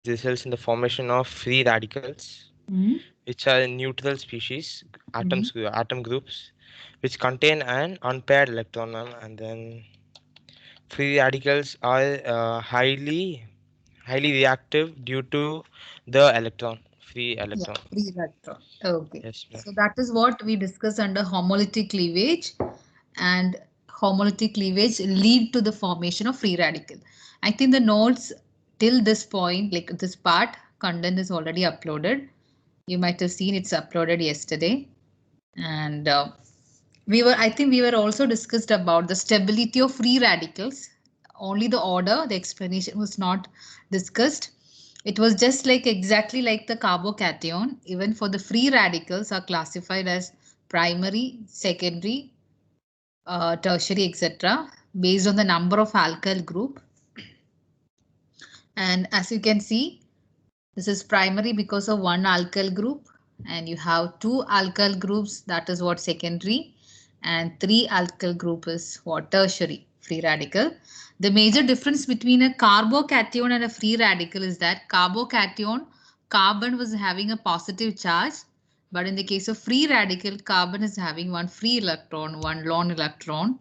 results in the formation of free radicals, which are neutral species, atom groups, which contain an unpaired electron, and then free radicals are highly reactive due to the free Yeah, electron. free electron. Okay. Yes, ma'am. So that is what we discussed under homolytic cleavage, and homolytic cleavage lead to the formation of free radical. I think the notes till this point, like this part, content is already uploaded. You might have seen it's uploaded yesterday. And I think we were also discussed about the stability of free radicals. Only the order, the explanation was not discussed. It was just like exactly like the carbocation. Even for the free radicals are classified as primary, secondary, tertiary, etc. based on the number of alkyl group. And as you can see, this is primary because of one alkyl group, and you have two alkyl groups, that is what secondary, and three alkyl group is what tertiary free radical. The major difference between a carbocation and a free radical is that carbocation, carbon was having a positive charge, but in the case of free radical, carbon is having one free electron, one lone electron,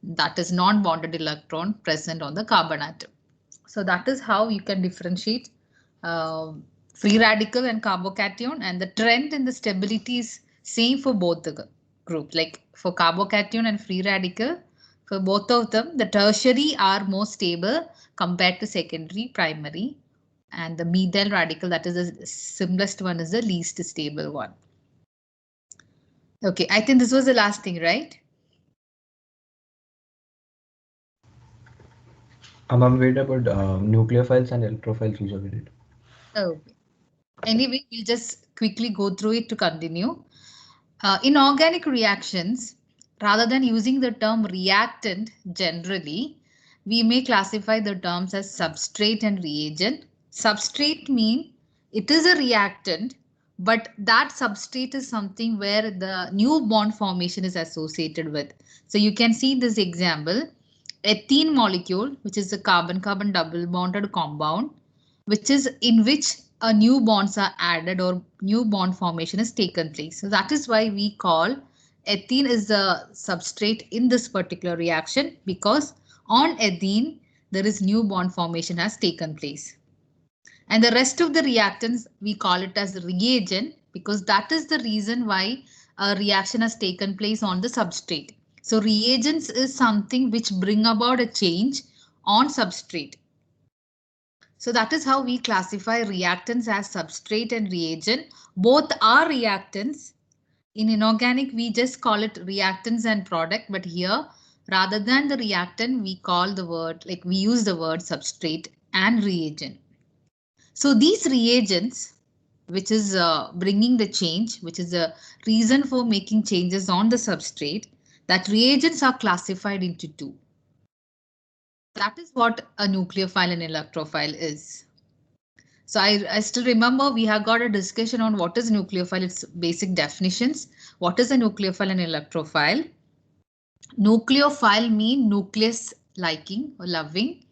that is non-bonded electron present on the carbon atom. So that is how you can differentiate uh, free radical and carbocation, and the trend in the stability is same for both the group. Like for carbocation and free radical, for both of them, the tertiary are more stable compared to secondary, primary, and the methyl radical, that is the simplest one, is the least stable one. Okay, I think this was the last thing, right? I'm wait about nucleophiles and electrophiles which we did. Okay. Anyway, we'll just quickly go through it to continue. In organic reactions, rather than using the term reactant generally, we may classify the terms as substrate and reagent. Substrate mean it is a reactant, but that substrate is something where the new bond formation is associated with. So you can see this example, ethene molecule, which is a carbon-carbon double bonded compound, which is in which a new bonds are added or new bond formation has taken place. So that is why we call ethene is the substrate in this particular reaction, because on ethene there is new bond formation has taken place. And the rest of the reactants we call it as reagent, because that is the reason why a reaction has taken place on the substrate. So reagents is something which bring about a change on substrate. So that is how we classify reactants as substrate and reagent. Both are reactants. In inorganic, we just call it reactants and product, but here, rather than the reactant, we call the word, like we use the word substrate and reagent. So these reagents, which is bringing the change, which is the reason for making changes on the substrate, that reagents are classified into two. That is what a nucleophile and electrophile is. So I still remember we have got a discussion on what is nucleophile, its basic definitions. What is a nucleophile and electrophile? Nucleophile mean nucleus liking or loving,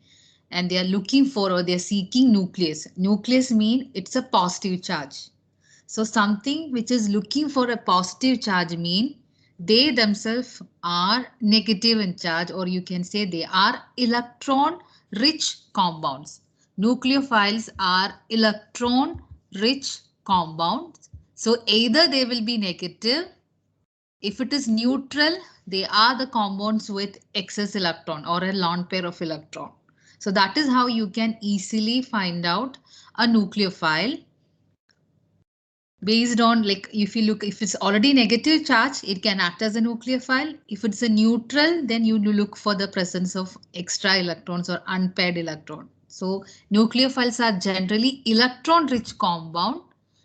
and they are looking for or they are seeking nucleus. Nucleus mean it's a positive charge. So something which is looking for a positive charge mean they themselves are negative in charge, or you can say they are electron rich compounds. Nucleophiles are electron rich compounds. So either they will be negative. If it is neutral, they are the compounds with excess electron or a lone pair of electron. So that is how you can easily find out a nucleophile based on, like, if you look, if it's already negative charge, it can act as a nucleophile. If it's a neutral, then you look for the presence of extra electrons or unpaired electron. So nucleophiles are generally electron rich compound,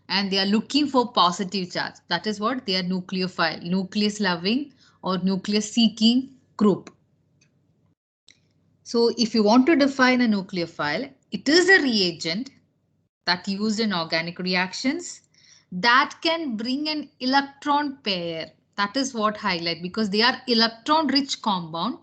and they are looking for positive charge. That is what they are, nucleophile, nucleus loving or nucleus seeking group. So if you want to define a nucleophile, it is a reagent that used in organic reactions that can bring an electron pair. That is what highlight, because they are electron rich compound.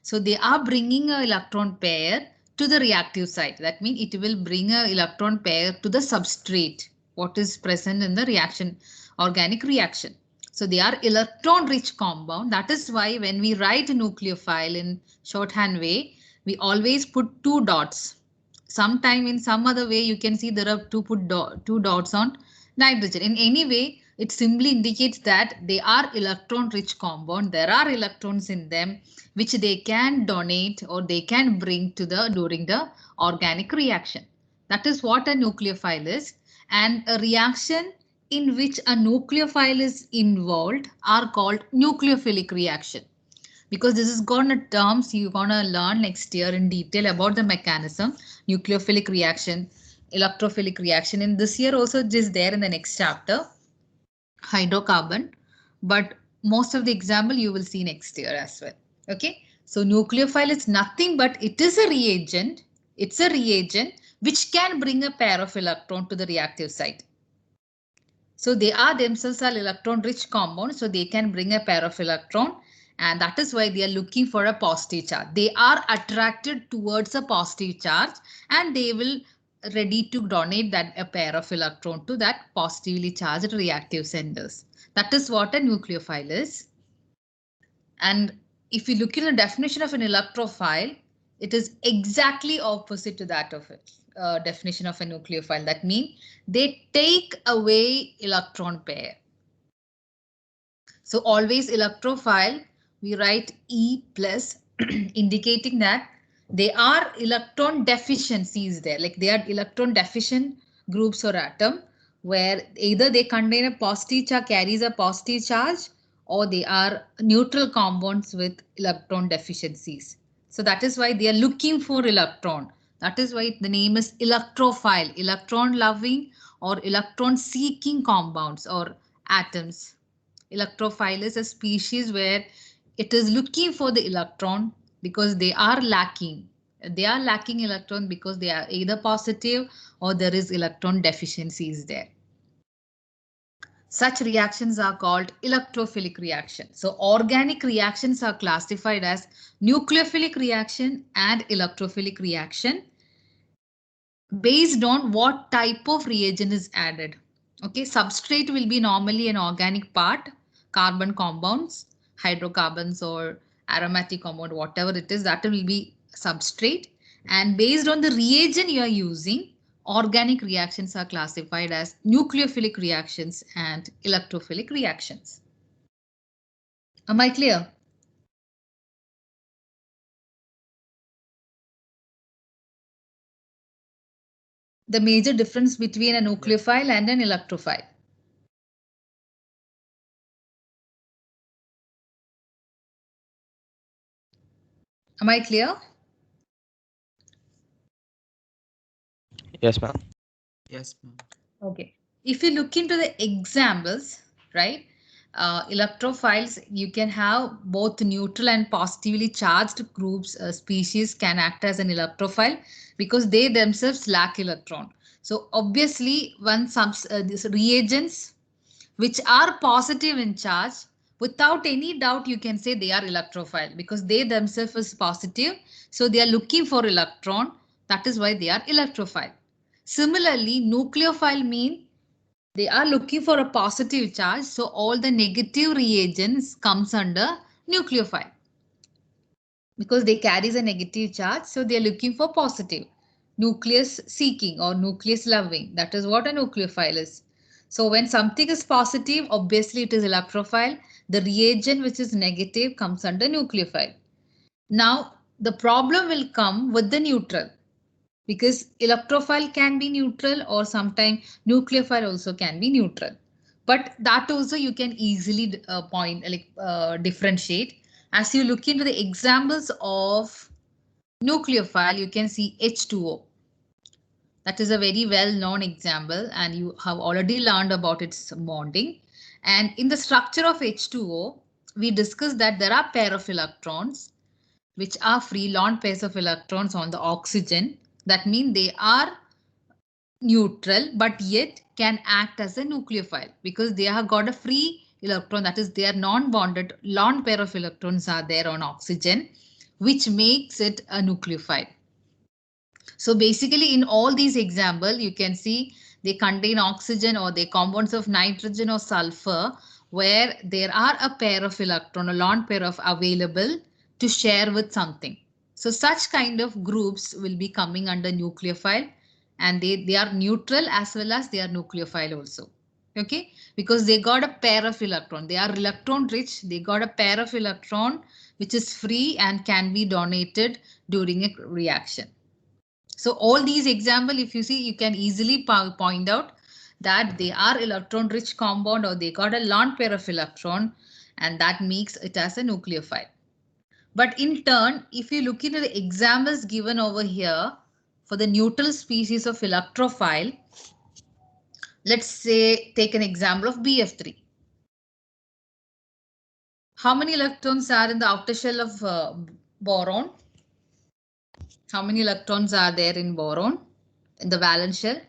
So they are bringing an electron pair to the reactive site. That means it will bring an electron pair to the substrate, what is present in the reaction, organic reaction. So they are electron rich compound. That is why when we write a nucleophile in shorthand way, we always put 2 dots. Sometime in some other way you can see there are two dots on nitrogen. In any way, it simply indicates that they are electron rich compound. There are electrons in them which they can donate or they can bring to the during the organic reaction. That is what a nucleophile is. And a reaction in which a nucleophile is involved are called nucleophilic reaction. Because this is gonna terms you're gonna learn next year in detail about the mechanism, nucleophilic reaction, electrophilic reaction. In this year also it is there in the next chapter, hydrocarbon, but most of the example you will see next year as well. Okay, so nucleophile is nothing but it is a reagent. It's a reagent which can bring a pair of electron to the reactive site. So they are themselves are electron rich compounds, so they can bring a pair of electron, and that is why they are looking for a positive charge. They are attracted towards a positive charge and they will ready to donate that a pair of electron to that positively charged reactive centers. That is what a nucleophile is. And if you look at the definition of an electrophile, it is exactly opposite to that of it. Definition of a nucleophile. That means they take away electron pair. So always electrophile, we write E plus indicating that they are electron deficiencies there, like they are electron deficient groups or atom where either they contain a positive charge, carries a positive charge, or they are neutral compounds with electron deficiencies. So that is why they are looking for electron. That is why the name is electrophile, electron loving or electron seeking compounds or atoms. Electrophile is a species where it is looking for the electron because they are lacking. They are lacking electron because they are either positive or there is electron deficiencies there. Such reactions are called electrophilic reactions. So organic reactions are classified as nucleophilic reaction and electrophilic reaction based on what type of reagent is added. Okay, substrate will be normally an organic part, carbon compounds, hydrocarbons or aromatic compound, whatever it is, that will be substrate. And based on the reagent you are using, organic reactions are classified as nucleophilic reactions and electrophilic reactions. Am I clear? The major difference between a nucleophile and an electrophile. Am I clear? Yes, ma'am. Yes, ma'am. Okay. If you look into the examples, right? Electrophiles, you can have both neutral and positively charged groups, species can act as an electrophile because they themselves lack electron. So obviously, when some these reagents which are positive in charge, without any doubt, you can say they are electrophile because they themselves is positive. So they are looking for electron. That is why they are electrophile. Similarly, nucleophile mean they are looking for a positive charge. So all the negative reagents comes under nucleophile because they carries a negative charge. So they are looking for positive. Nucleus seeking or nucleus loving. That is what a nucleophile is. So when something is positive, obviously it is electrophile. The reagent which is negative comes under nucleophile. Now the problem will come with the neutral. Because electrophile can be neutral or sometimes nucleophile also can be neutral. But that also you can easily differentiate. As you look into the examples of nucleophile, you can see H2O. That is a very well-known example and you have already learned about its bonding. And in the structure of H2O, we discussed that there are pair of electrons which are free lone pairs of electrons on the oxygen. That means they are neutral but yet can act as a nucleophile because they have got a free electron, that is they are non-bonded lone pair of electrons are there on oxygen, which makes it a nucleophile. So basically in all these examples, you can see they contain oxygen or they compounds of nitrogen or sulfur where there are a pair of electron, a lone pair of available to share with something. So such kind of groups will be coming under nucleophile, and they are neutral as well as they are nucleophile also. Okay, because they got a pair of electron. They are electron rich. They got a pair of electron which is free and can be donated during a reaction. So all these examples, if you see, you can easily point out that they are electron rich compound or they got a lone pair of electron, and that makes it as a nucleophile. But in turn, if you look into the examples given over here for the neutral species of electrophile, let's say take an example of BF3. How many electrons are in the outer shell of boron? How many electrons are there in boron in the valence shell?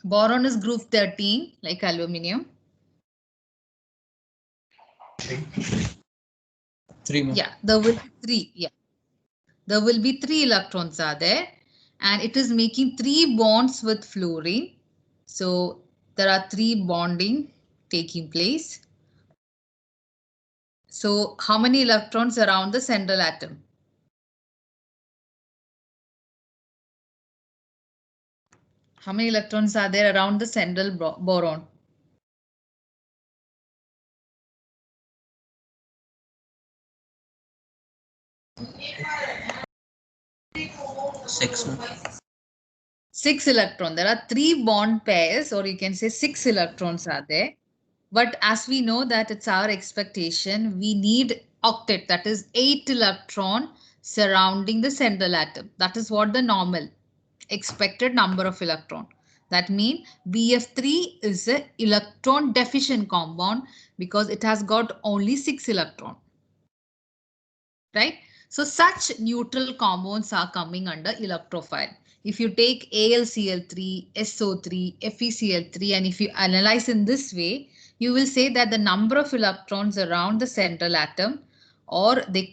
Boron is group 13, like aluminium. 3 more. Yeah, there will be 3. Yeah, there will be 3 electrons are there, and it is making 3 bonds with fluorine. So there are 3 bonding taking place. So how many electrons around the central atom? How many electrons are there around the central boron? 6 more. 6 electrons. There are 3 bond pairs, or you can say 6 electrons are there. But as we know that it's our expectation, we need octet, that is 8 electron surrounding the central atom. That is what the normal expected number of electron. That means BF3 is an electron deficient compound because it has got only 6 electron. Right? So such neutral compounds are coming under electrophile. If you take AlCl3, SO3, FeCl3, and if you analyze in this way, you will say that the number of electrons around the central atom, or they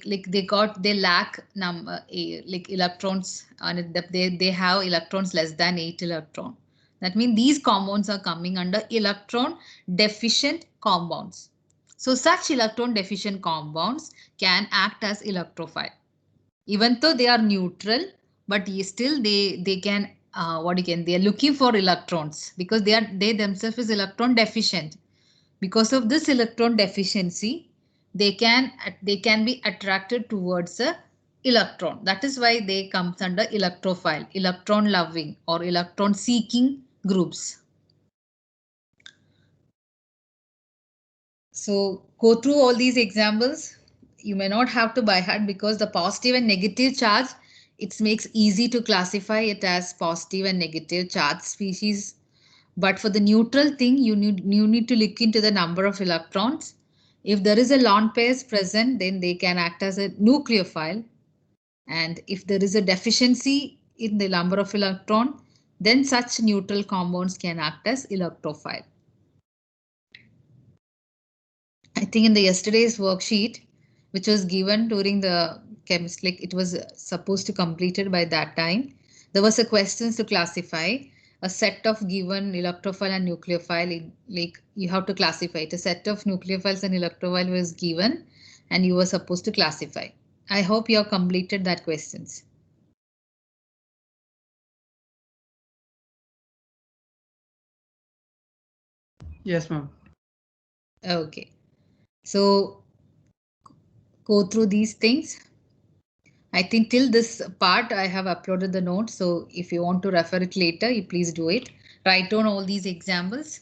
lack like electrons, and they have electrons less than 8 electron. That means these compounds are coming under electron deficient compounds. So such electron deficient compounds can act as electrophile. Even though they are neutral, but still they can they are looking for electrons because they themselves is electron deficient. Because of this electron deficiency, they can be attracted towards a electron. That is why they comes under electrophile, electron loving or electron seeking groups. So go through all these examples. You may not have to by heart because the positive and negative charge, it makes easy to classify it as positive and negative charge species. But for the neutral thing, you need to look into the number of electrons. If there is a lone pairs present, then they can act as a nucleophile. And if there is a deficiency in the number of electron, then such neutral compounds can act as electrophile. I think in the yesterday's worksheet, which was given during the chemistry, like it was supposed to completed by that time, there was a questions to classify a set of given electrophile and nucleophile. Like you have to classify it. A set of nucleophiles and electrophile was given, and you were supposed to classify. I hope you have completed that questions. Yes, ma'am. Okay. So go through these things. I think till this part I have uploaded the notes. So if you want to refer it later, you please do it. Write down all these examples.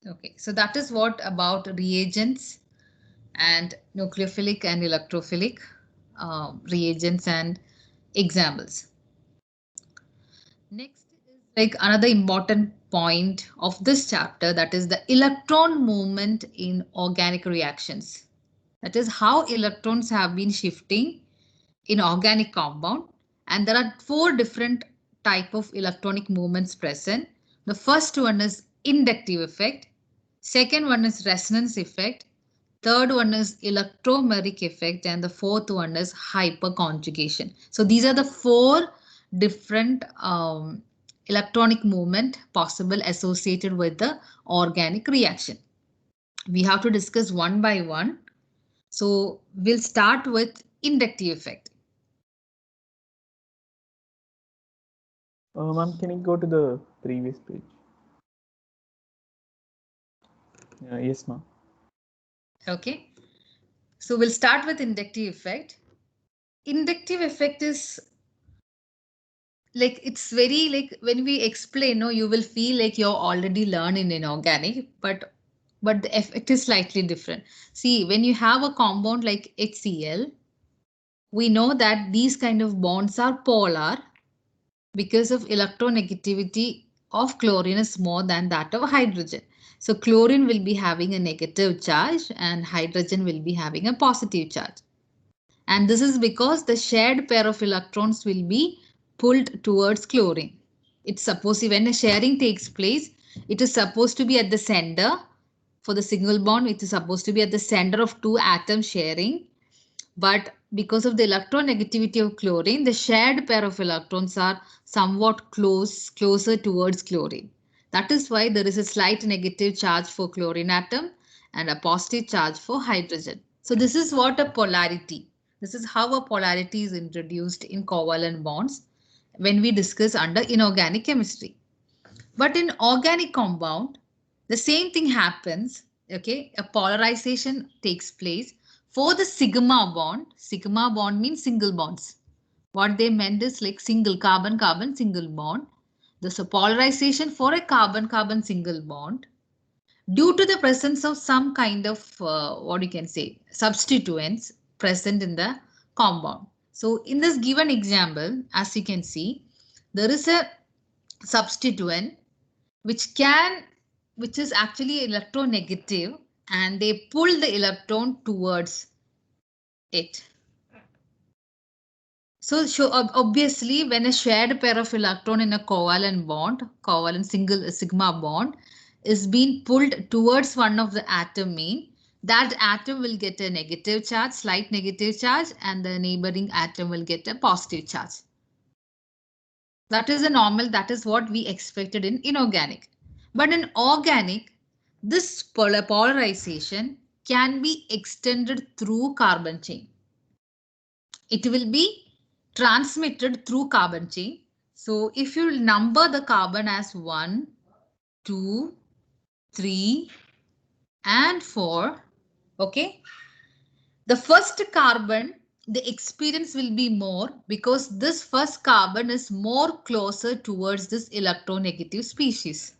Okay, so that is what about reagents and nucleophilic and electrophilic reagents and examples. Next is like another important point of this chapter, that is the electron movement in organic reactions. That is how electrons have been shifting in organic compound, and there are 4 different type of electronic movements present. The first one is inductive effect, Second one is resonance effect. Third one is electromeric effect, and the fourth one is hyperconjugation. So these are the four different electronic movement possible associated with the organic reaction. We have to discuss one by one. So we'll start with inductive effect. Ma'am, can you go to the previous page? Yes, ma'am. Okay. So we'll start with inductive effect. Inductive effect is like, it's very like when we explain, no, you will feel like you're already learned in inorganic, but the effect is slightly different. See, when you have a compound like HCl, we know that these kind of bonds are polar because of electronegativity of chlorine is more than that of hydrogen. So chlorine will be having a negative charge and hydrogen will be having a positive charge. And this is because the shared pair of electrons will be pulled towards chlorine. It's supposed when a sharing takes place, it is supposed to be at the center. For the single bond, it is supposed to be at the center of two atoms sharing. But because of the electronegativity of chlorine, the shared pair of electrons are somewhat closer towards chlorine. That is why there is a slight negative charge for chlorine atom and a positive charge for hydrogen. So this is what a polarity. This is how a polarity is introduced in covalent bonds when we discuss under inorganic chemistry. But in organic compound, the same thing happens. Okay, a polarization takes place for the sigma bond. Sigma bond means single bonds. What they meant is like single carbon-carbon single bond. There's a polarization for a carbon-carbon single bond due to the presence of some kind of what you can say substituents present in the compound. So in this given example, as you can see, there is a substituent which is actually electronegative, and they pull the electron towards it. So obviously, when a shared pair of electron in a covalent single sigma bond is being pulled towards one of the atom mean, that atom will get a negative charge, slight negative charge, and the neighboring atom will get a positive charge. That is a normal, that is what we expected in inorganic. But in organic, this polarization can be extended through carbon chain. It will be transmitted through carbon chain. So if you number the carbon as 1, 2, 3, and 4, okay, the first carbon, the experience will be more because this first carbon is more closer towards this electronegative species.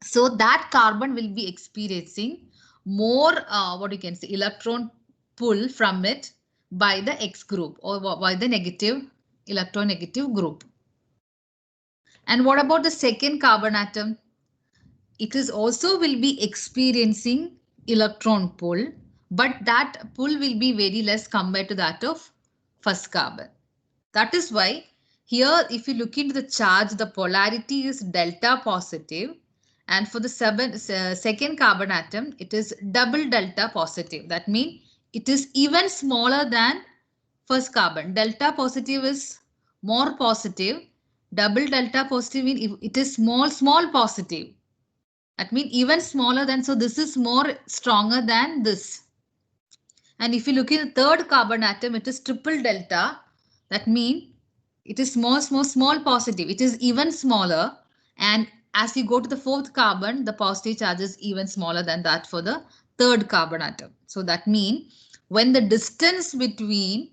So that carbon will be experiencing more what you can say electron pull from it by the X group or by the electronegative group. And what about the second carbon atom? It is also will be experiencing electron pull, but that pull will be very less compared to that of first carbon. That is why here, if you look into the charge, the polarity is delta positive. And for the second carbon atom, it is double delta positive. That means it is even smaller than first carbon. Delta positive is more positive. Double delta positive means it is small positive. That means even smaller than, so this is more stronger than this. And if you look at the third carbon atom, it is triple delta. That means it is small positive. It is even smaller. And as you go to the fourth carbon, the positive charge is even smaller than that for the third carbon atom. So that means when the distance between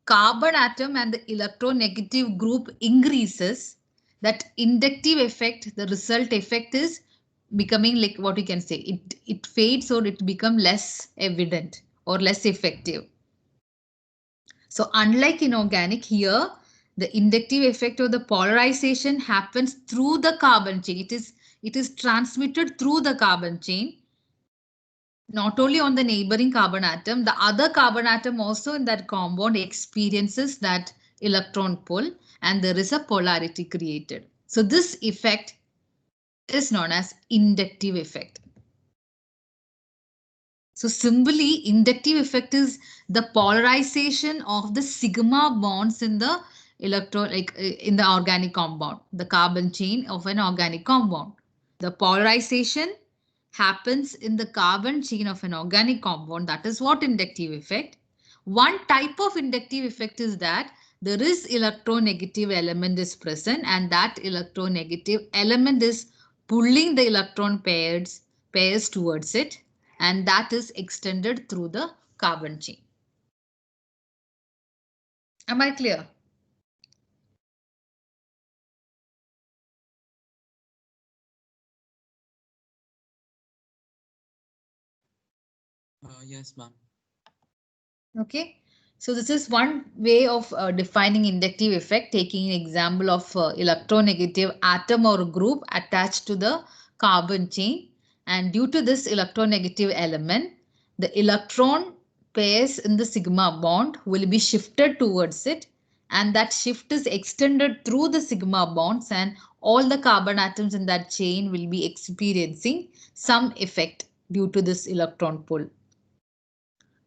carbon atom and the electronegative group increases, that inductive effect, the result effect is becoming like what you can say, it fades or it becomes less evident or less effective. So unlike inorganic, here the inductive effect of the polarization happens through the carbon chain. It is transmitted through the carbon chain, not only on the neighboring carbon atom, the other carbon atom also in that compound experiences that electron pull and there is a polarity created. So this effect is known as inductive effect. So simply, inductive effect is the polarization of the sigma bonds in the in the organic compound, the carbon chain of an organic compound. The polarization happens in the carbon chain of an organic compound. That is what inductive effect. One type of inductive effect is that there is electronegative element is present, and that electronegative element is pulling the electron pairs towards it, and that is extended through the carbon chain. Am I clear? Yes, ma'am. Okay, so this is one way of defining inductive effect, taking an example of electronegative atom or group attached to the carbon chain, and due to this electronegative element, the electron pairs in the sigma bond will be shifted towards it, and that shift is extended through the sigma bonds, and all the carbon atoms in that chain will be experiencing some effect due to this electron pull.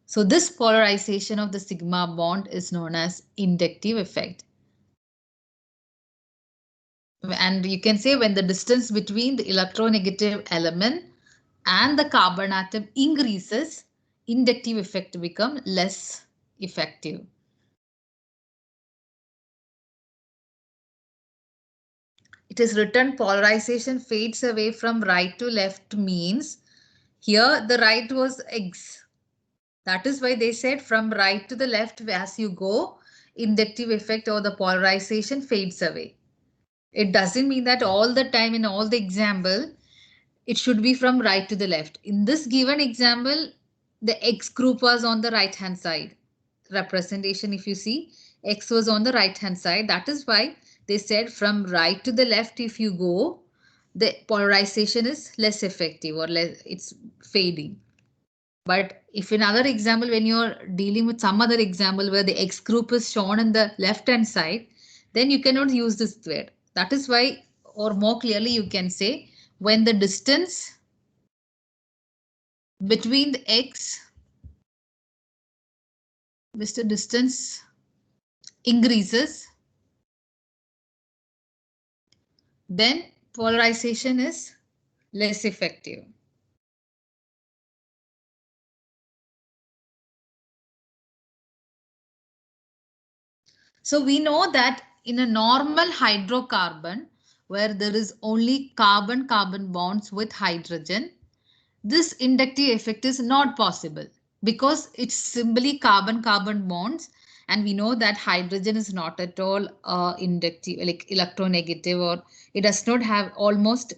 So this polarization of the sigma bond is known as inductive effect. And you can say when the distance between the electronegative element and the carbon atom increases, inductive effect becomes less effective. It is written polarization fades away from right to left means here the right was X. That is why they said from right to the left as you go, inductive effect or the polarization fades away. It doesn't mean that all the time in all the example, it should be from right to the left. In this given example, the X group was on the right hand side. Representation, if you see, X was on the right hand side. That is why they said from right to the left, if you go, the polarization is less effective or less, it's fading. But if in other example, when you're dealing with some other example where the X group is shown on the left hand side, then you cannot use this thread. That is why, or more clearly, you can say when the distance between the X, which the distance increases, then polarization is less effective. So we know that in a normal hydrocarbon, where there is only carbon-carbon bonds with hydrogen, this inductive effect is not possible because it's simply carbon-carbon bonds, and we know that hydrogen is not at all inductive, like electronegative, or it does not have almost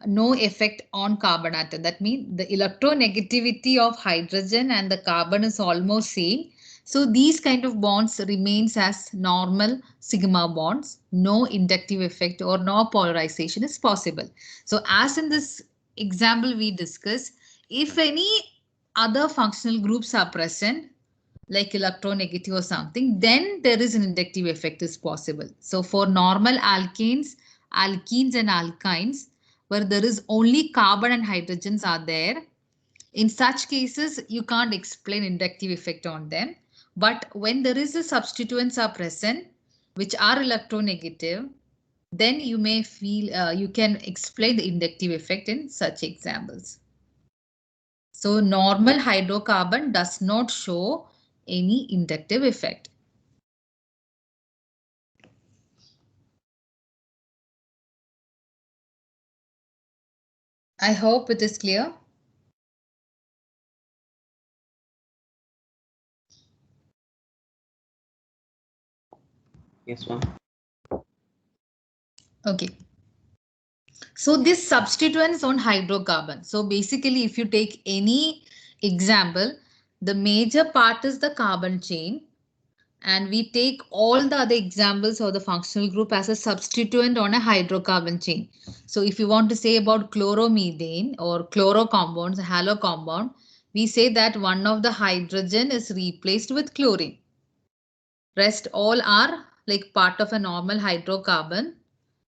no effect on carbon atom. That means the electronegativity of hydrogen and the carbon is almost same. So these kind of bonds remains as normal sigma bonds. No inductive effect or no polarization is possible. So as in this example we discussed, if any other functional groups are present, like electronegative or something, then there is an inductive effect is possible. So for normal alkanes and alkynes, where there is only carbon and hydrogens are there, in such cases, you can't explain inductive effect on them. But when there is a substituents are present, which are electronegative, then you may feel you can explain the inductive effect in such examples. So normal hydrocarbon does not show any inductive effect. I hope it is clear. Yes, ma'am. Okay. So this substituents on hydrocarbon. So basically, if you take any example, the major part is the carbon chain. And we take all the other examples of the functional group as a substituent on a hydrocarbon chain. So if you want to say about chloromethane or chloro compounds, halo compound, we say that one of the hydrogen is replaced with chlorine. Rest all are like part of a normal hydrocarbon.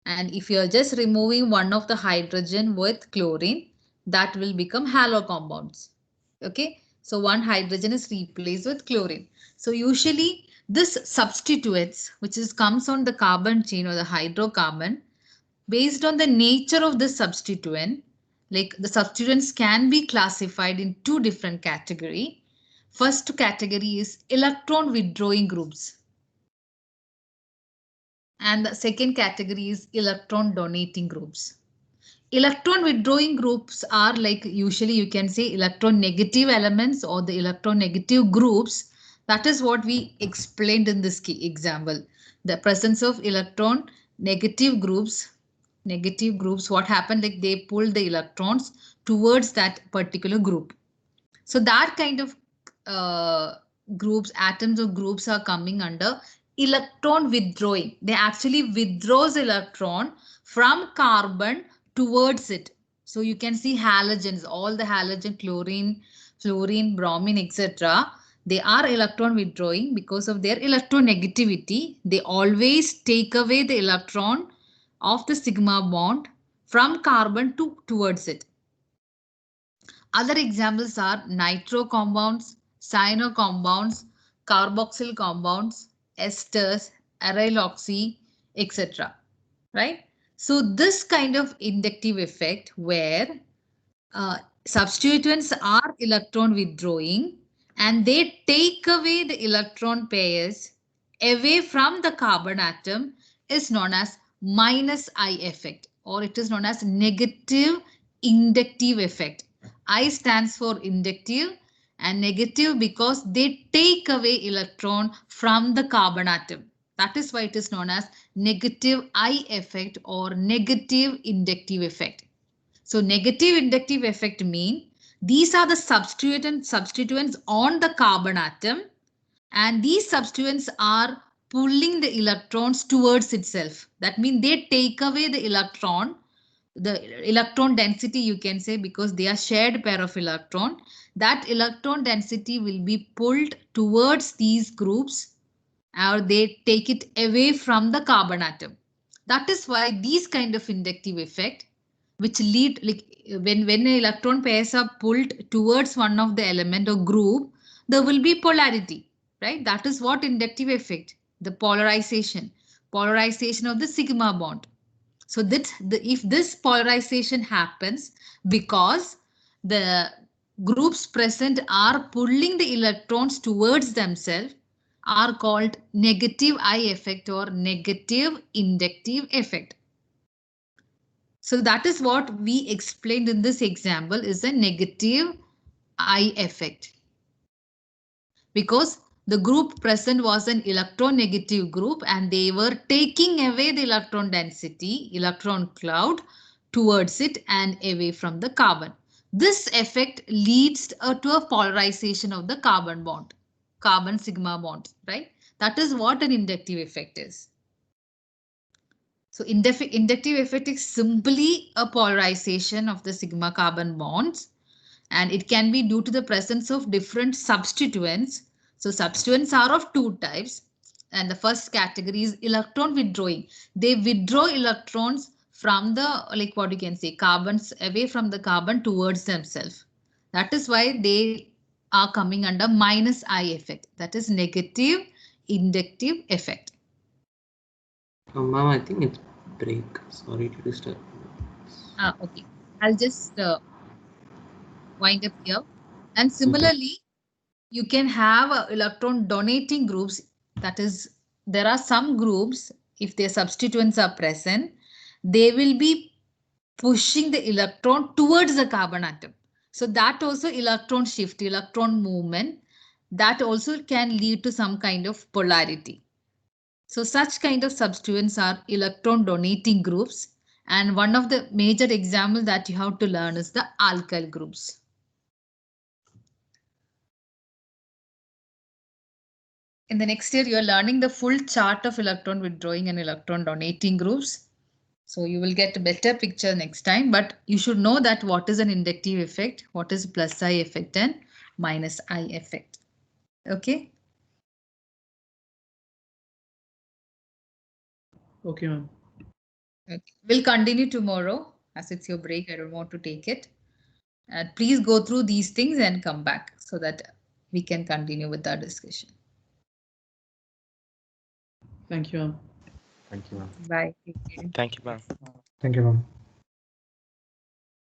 And if you are just removing one of the hydrogen with chlorine, that will become halo compounds. Okay, so one hydrogen is replaced with chlorine. So usually this substituents, which is comes on the carbon chain or the hydrocarbon, based on the nature of the substituent, like the substituents can be classified in two different categories. First category is electron withdrawing groups. And the second category is electron donating groups. Electron withdrawing groups are like usually you can say electron negative elements or the electron negative groups. That is what we explained in this key example. The presence of electron negative groups, what happened, like they pull the electrons towards that particular group. So that kind of groups, atoms or groups are coming under electron withdrawing. They actually withdraws electron from carbon towards it. So you can see halogens, all the halogen, chlorine, fluorine, bromine, etc. They are electron withdrawing because of their electronegativity. They always take away the electron of the sigma bond from carbon towards it. Other examples are nitro compounds, cyano compounds, carboxyl compounds, esters, aryl oxy, etc. Right? So this kind of inductive effect where substituents are electron withdrawing and they take away the electron pairs away from the carbon atom is known as minus I effect, or it is known as negative inductive effect. I stands for inductive and negative because they take away electron from the carbon atom. That is why it is known as negative I effect or negative inductive effect. So negative inductive effect mean these are the substituents on the carbon atom, and these substituents are pulling the electrons towards itself. That means they take away the electron density, you can say, because they are shared pair of electron. That electron density will be pulled towards these groups, or they take it away from the carbon atom. That is why these kind of inductive effect, which lead like when electron pairs are pulled towards one of the element or group, there will be polarity, right? That is what inductive effect, the polarization of the sigma bond. So that if this polarization happens because the groups present are pulling the electrons towards themselves, are called negative I effect or negative inductive effect. So that is what we explained in this example is a negative I effect. Because the group present was an electronegative group and they were taking away the electron density, electron cloud towards it and away from the carbon. This effect leads to a polarization of the carbon bond, carbon sigma bond, right? That is what an inductive effect is. So inductive effect is simply a polarization of the sigma carbon bonds, and it can be due to the presence of different substituents. So substituents are of two types, and the first category is electron withdrawing. They withdraw electrons from the, like what you can say, carbons away from the carbon towards themselves. That is why they are coming under minus I effect. That is negative inductive effect. Ma'am, I think it's break. Sorry to disturb. Okay, I'll just wind up here. And similarly, you can have electron donating groups. That is, there are some groups, if their substituents are present, they will be pushing the electron towards the carbon atom. So that also electron shift, electron movement, that also can lead to some kind of polarity. So such kind of substituents are electron donating groups. And one of the major examples that you have to learn is the alkyl groups. In the next year, you are learning the full chart of electron withdrawing and electron donating groups. So you will get a better picture next time, but you should know that what is an inductive effect, what is plus I effect and minus I effect. Okay. Okay, ma'am. Okay. We'll continue tomorrow as it's your break. I don't want to take it. Please go through these things and come back so that we can continue with our discussion. Thank you, ma'am. Thank you, ma'am. Bye. Thank you, ma'am. Thank you, ma'am.